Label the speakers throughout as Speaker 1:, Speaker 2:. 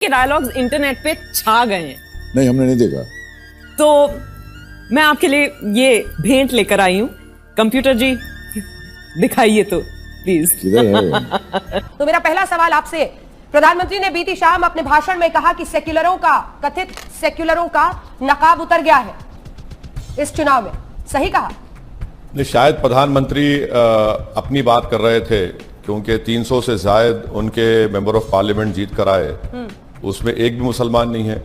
Speaker 1: के dialogues internet पे छा गए हैं।
Speaker 2: नहीं, हमने नहीं देखा।
Speaker 1: तो मैं आपके लिए ये भेंट लेकर आई हूँ। कंप्यूटर जी दिखाइए तो प्लीज।
Speaker 2: किधर है?
Speaker 3: तो मेरा पहला सवाल आपसे, प्रधानमंत्री ने बीती शाम अपने भाषण में कहा कि कथित सेक्युलरों का नकाब उतर गया है इस चुनाव में, सही कहा?
Speaker 4: नहीं, शायद प्रधानमंत्री अपनी बात कर रहे थे क्योंकि 300 से ज्यादा उनके मेंबर ऑफ पार्लियामेंट जीत कर आए, उसमें एक भी मुसलमान नहीं है,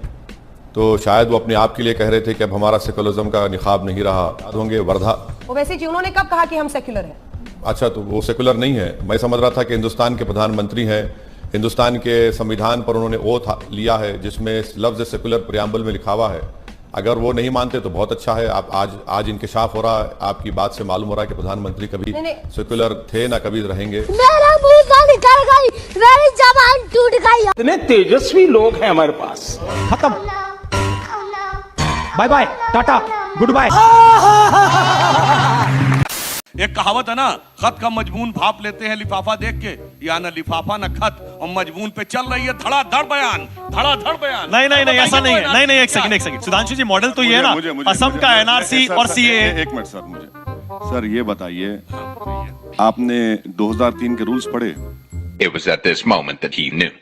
Speaker 4: तो शायद वो अपने आप के लिए कह रहे थे कि अब हमारा सेकुलरिज्म का निखाब नहीं रहा। याद होंगे वर्धा।
Speaker 3: वैसे जी उन्होंने कब कहा कि हम सेक्युलर हैं?
Speaker 4: अच्छा, तो वो सेकुलर नहीं है। मैं समझ रहा था कि हिंदुस्तान के प्रधानमंत्री हैं, हिंदुस्तान के संविधान पर उन्होंने ओथ लिया है जिसमें लफ्ज सेकुलर प्रियम्बल में लिखा हुआ है। अगर वो नहीं मानते तो बहुत अच्छा है। आप आज इंकिशाफ हो रहा है, आपकी बात से मालूम हो रहा है कि प्रधानमंत्री कभी सेकुलर थे ना कभी रहेंगे।
Speaker 5: मेरा मुंह से निकल गई, मेरी जबान टूट गई।
Speaker 6: इतने तेजस्वी लोग हैं हमारे पास।
Speaker 7: खत्म, bye bye, tata, good bye.
Speaker 8: एक कहावत है ना, खत का मजमून भाप लेते हैं लिफाफा देख के, या ना लिफाफा ना खत, और मजमून पे चल रही है धड़ाधड़ बयान।
Speaker 7: नहीं ऐसा नहीं है। नहीं एक सेकंड सुधांशु जी, मॉडल तो ये है ना असम का एनआरसी और सीए।
Speaker 9: एक मिनट सर, मुझे ये बताइए, आपने 2003 के रूल्स पढ़े?
Speaker 10: It was at this moment that he knew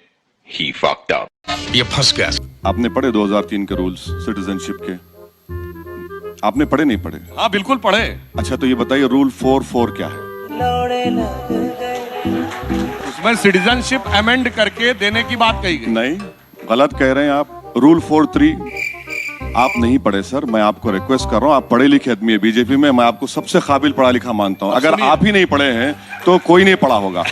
Speaker 10: he fucked up.
Speaker 9: ये फंस गया। आपने पढ़े 2003 के रूल्स सिटीजनशिप के? आपने पढ़े नहीं पढ़े?
Speaker 8: हाँ बिल्कुल पढ़े।
Speaker 9: अच्छा, तो ये बताइए रूल 4 क्या है?
Speaker 8: उसमें सिटीजनशिप अमेंड करके देने की बात कही गई।
Speaker 9: नहीं, गलत कह रहे हैं आप। रूल 4.3 आप नहीं पढ़े सर। मैं आपको रिक्वेस्ट कर रहा हूँ, आप पढ़े लिखे आदमी है बीजेपी में, मैं आपको सबसे काबिल पढ़ा लिखा मानता हूँ। अगर आप ही नहीं पढ़े हैं तो कोई नहीं पढ़ा होगा।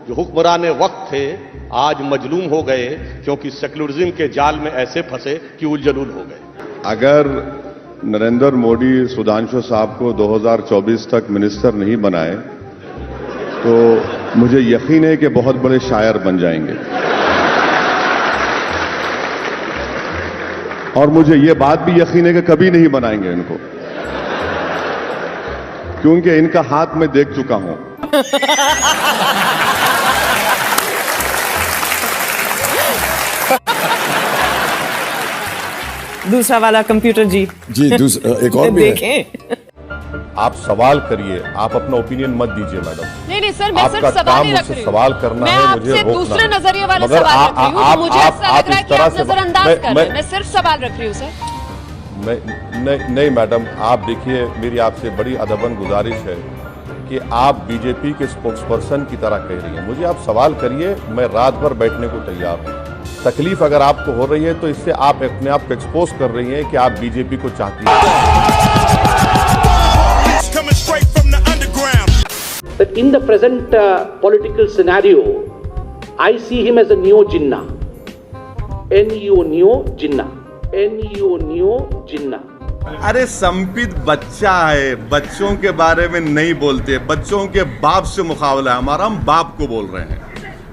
Speaker 11: जो हुक्मरान वक्त थे आज मजलूम हो गए क्योंकि सेक्युलरिज्म के जाल में ऐसे फंसे कि उलझलूल हो गए।
Speaker 9: अगर नरेंद्र मोदी सुधांशु साहब को 2024 तक मिनिस्टर नहीं बनाए तो मुझे यकीन है कि बहुत बड़े शायर बन जाएंगे। और मुझे यह बात भी यकीन है कि कभी नहीं बनाएंगे इनको, क्योंकि इनका हाथ मैं देख चुका हूं।
Speaker 1: दूसरा वाला कंप्यूटर जी
Speaker 2: एक और भी
Speaker 1: देखें।
Speaker 4: आप सवाल करिए, आप अपना ओपिनियन मत दीजिए मैडम।
Speaker 5: नहीं सर, मैं सिर्फ सवाल ही रख रही हूं।
Speaker 4: सवाल करना
Speaker 5: मैं
Speaker 4: है, मुझे
Speaker 5: आपसे
Speaker 4: रोकना
Speaker 5: दूसरे
Speaker 4: है।
Speaker 5: नजरिए वाले सवाल रख रही हूं। मुझे ऐसा लग रहा है कि आप
Speaker 4: से
Speaker 5: नजरअंदाज कर रहे हैं। मैं सिर्फ सवाल रख रही हूं सर।
Speaker 4: नहीं मैडम, आप देखिए, मेरी आपसे बड़ी अदबन गुजारिश है कि आप बीजेपी के स्पोक्सपर्सन की तरह कह रही हैं। मुझे आप सवाल करिए, मैं रात भर बैठने को तैयार हूं। तकलीफ अगर आपको हो रही है तो इससे आप अपने आप को एक्सपोज कर रही हैं कि आप बीजेपी को चाहती हैं।
Speaker 6: But in the present political scenario, I see him as a neo Jinnah. Neo Jinnah.
Speaker 9: अरे संपित बच्चा है, बच्चों के बारे में नहीं बोलते, बच्चों के बाप से मुकाबला है हमारा, हम बाप को बोल रहे हैं।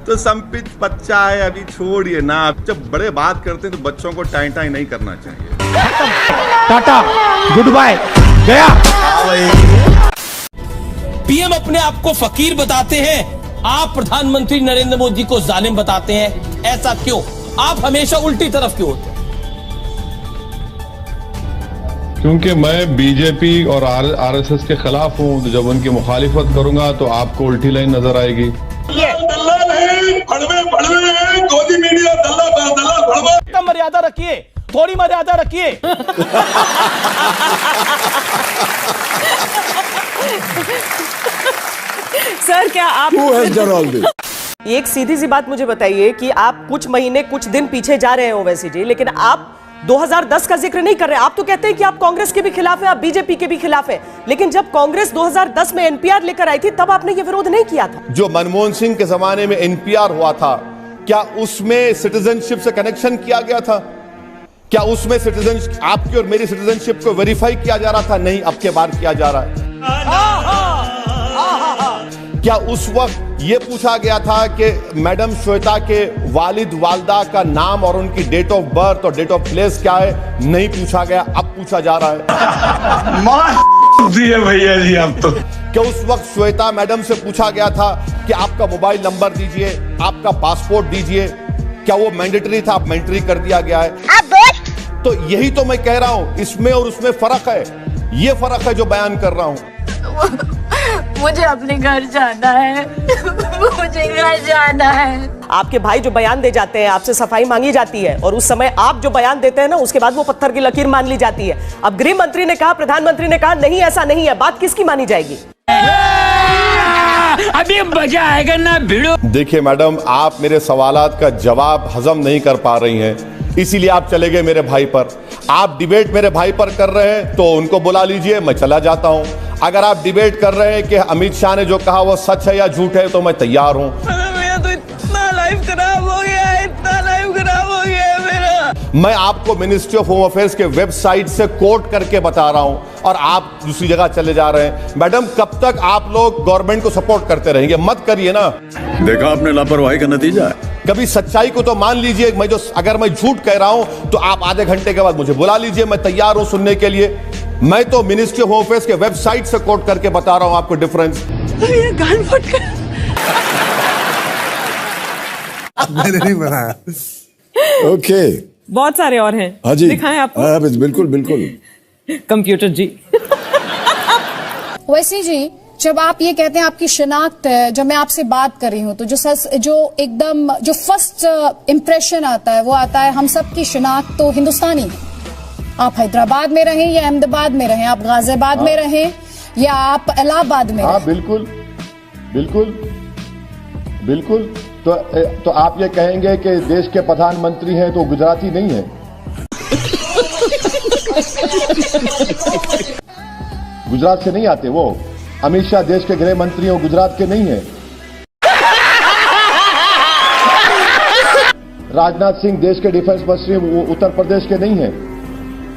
Speaker 9: तो संपित बच्चा है, अभी छोड़िए ना। जब बड़े बात करते हैं तो बच्चों को टाई टाई नहीं करना चाहिए।
Speaker 7: टाटा, गुड बाय, गया।
Speaker 12: पीएम अपने आप को फकीर बताते हैं, आप प्रधानमंत्री नरेंद्र मोदी को जालिम बताते हैं। ऐसा क्यों? आप हमेशा उल्टी तरफ क्यों होते हैं?
Speaker 9: क्योंकि मैं बीजेपी और आरएसएस के खिलाफ हूं, तो जब उनकी मुखालिफत करूंगा तो आपको उल्टी लाइन नजर आएगी।
Speaker 12: मर्यादा रखिए, थोड़ी मर्यादा रखिए।
Speaker 1: सर क्या आप
Speaker 3: एक सीधी सी बात मुझे बताइए कि आप कुछ महीने कुछ दिन पीछे जा रहे हो वैसे जी, लेकिन आप 2010 का जिक्र नहीं कर रहे। आप तो कहते हैं कि आप कांग्रेस के भी खिलाफ है, आप बीजेपी के भी खिलाफ है, लेकिन जब कांग्रेस 2010 में एनपीआर लेकर आई थी तब आपने ये विरोध नहीं किया था।
Speaker 4: जो मनमोहन सिंह के जमाने में एनपीआर हुआ था, क्या उसमें सिटीजनशिप से कनेक्शन किया गया था? क्या उसमें सिटीजनशिप, आपकी और मेरी सिटीजनशिप को वेरीफाई किया जा रहा था? नहीं, अब के बार किया जा रहा है। क्या उस वक्त ये पूछा गया था कि मैडम श्वेता के वालिद वालदा का नाम और उनकी डेट ऑफ बर्थ और डेट ऑफ प्लेस क्या है? नहीं पूछा गया, अब पूछा जा रहा है।
Speaker 8: दिए भैया जी आप तो।
Speaker 4: क्या उस वक्त श्वेता मैडम से पूछा गया था कि आपका मोबाइल नंबर दीजिए, आपका पासपोर्ट दीजिए? क्या वो मैंडेटरी था? आप मैंडेटरी कर दिया गया है। तो यही तो मैं कह रहा हूं, इसमें और उसमें फर्क है। ये फर्क है जो बयान कर रहा हूं।
Speaker 5: मुझे अपने घर जाना है। मुझे घर जाना है।
Speaker 3: आपके भाई जो बयान दे जाते हैं, आपसे सफाई मांगी जाती है, और उस समय आप जो बयान देते हैं ना, उसके बाद वो पत्थर की लकीर मान ली जाती है। अब गृह मंत्री ने कहा, प्रधानमंत्री ने कहा, नहीं ऐसा नहीं है। बात किसकी मानी जाएगी?
Speaker 12: अभी मजा आएगा ना भिड़ो।
Speaker 4: देखिए मैडम, आप मेरे सवालात का जवाब हजम नहीं कर पा रही हैं, इसीलिए आप चले गए मेरे भाई पर। आप डिबेट मेरे भाई पर कर रहे हैं तो उनको बुला लीजिए, मैं चला जाता हूं। अगर आप डिबेट कर रहे हैं कि अमित शाह ने जो कहा वो सच है या झूठ है, तो मैं तैयार हूं।
Speaker 3: मेरा तो इतना लाइफ खराब हो गया है, इतना लाइफ खराब हो गया है मेरा।
Speaker 4: मैं आपको मिनिस्ट्री ऑफ होम अफेयर्स के वेबसाइट से कोट करके बता रहा हूं, और आप दूसरी जगह चले जा रहे हैं। मैडम, कब तक आप लोग गवर्नमेंट को सपोर्ट करते रहेंगे? मत करिए ना।
Speaker 2: देखा आपने लापरवाही का नतीजा है।
Speaker 4: कभी सच्चाई को तो मान लीजिए। अगर मैं झूठ कह रहा हूं तो आप आधे घंटे के बाद मुझे बुला लीजिए, मैं तैयार हूं सुनने के लिए। मैं तो मिनिस्ट्री ऑफ होम अफेयर्स के वेबसाइट से कोट करके बता रहा हूं आपको डिफरेंस।
Speaker 3: ये गान फट कर
Speaker 2: मैंने नहीं बनाया। ओके,
Speaker 1: बहुत सारे और हैं।
Speaker 2: हाँ जी,
Speaker 1: दिखाएं आपको।
Speaker 2: हाँ, बिल्कुल बिल्कुल।
Speaker 1: कंप्यूटर जी।
Speaker 5: वैसे जी, जब आप ये कहते हैं आपकी शिनाख्त है, जब मैं आपसे बात कर रही हूँ तो जो एकदम जो फर्स्ट इम्प्रेशन आता है वो आता है, हम सब की शिनाख्त तो हिंदुस्तानी है। आप हैदराबाद में रहें या अहमदाबाद में रहें, आप गाजियाबाद में रहें या आप इलाहाबाद में रहें।
Speaker 4: बिल्कुल बिल्कुल बिल्कुल। तो आप ये कहेंगे कि देश के प्रधानमंत्री हैं तो गुजराती नहीं है? गुजरात से नहीं आते वो। अमित शाह देश के गृह मंत्री हो, गुजरात के नहीं है। राजनाथ सिंह देश के डिफेंस मंत्री उत्तर प्रदेश के नहीं है।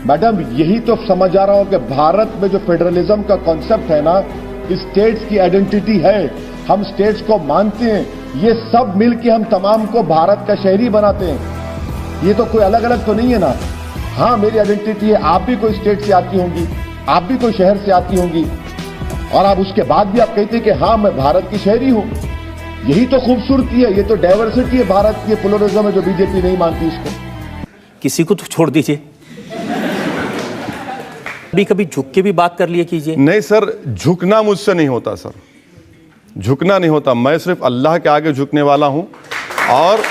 Speaker 4: मैडम, यही तो समझ आ रहा हूं कि भारत में जो फेडरलिज्म का कॉन्सेप्ट है ना, स्टेट्स की आइडेंटिटी है, हम स्टेट्स को मानते हैं, ये सब मिलके हम तमाम को भारत का शहरी बनाते हैं। ये तो कोई अलग अलग तो नहीं है ना। हाँ, मेरी आइडेंटिटी है, आप भी कोई स्टेट से आती होंगी, आप भी कोई शहर से आती होंगी, और आप उसके बाद भी आप कहते हैं कि हाँ मैं भारत की शहरी हूं। यही तो खूबसूरती है, ये तो डाइवर्सिटी है भारत की, प्लुरलिज्म है जो बीजेपी नहीं मानती इसको।
Speaker 12: किसी को तो छोड़ दीजिए, कभी झुक के भी बात कर लिया कीजिए।
Speaker 4: नहीं सर, झुकना मुझसे नहीं होता सर, झुकना नहीं होता। मैं सिर्फ अल्लाह के आगे झुकने वाला हूं, और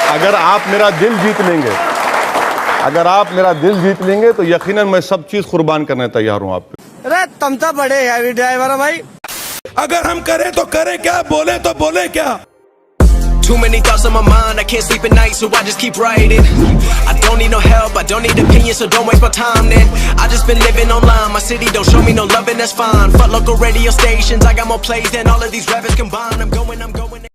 Speaker 4: अगर आप मेरा दिल जीत लेंगे, अगर आप मेरा दिल जीत लेंगे तो यकीनन मैं सब चीज कुर्बान करने तैयार हूं आप पे।
Speaker 3: अरे तुम तो बड़े हैवी ड्राइवर हो भाई।
Speaker 12: अगर हम करें तो करें क्या, बोले तो बोले क्या।
Speaker 13: Too many thoughts on my mind, I can't sleep at night, so I just keep writing. I don't need no help, I don't need opinions, so don't waste my time then. I just been living online, my city don't show me no love and that's fine. Fuck local radio stations, I got more plays than all of these rappers combined. I'm going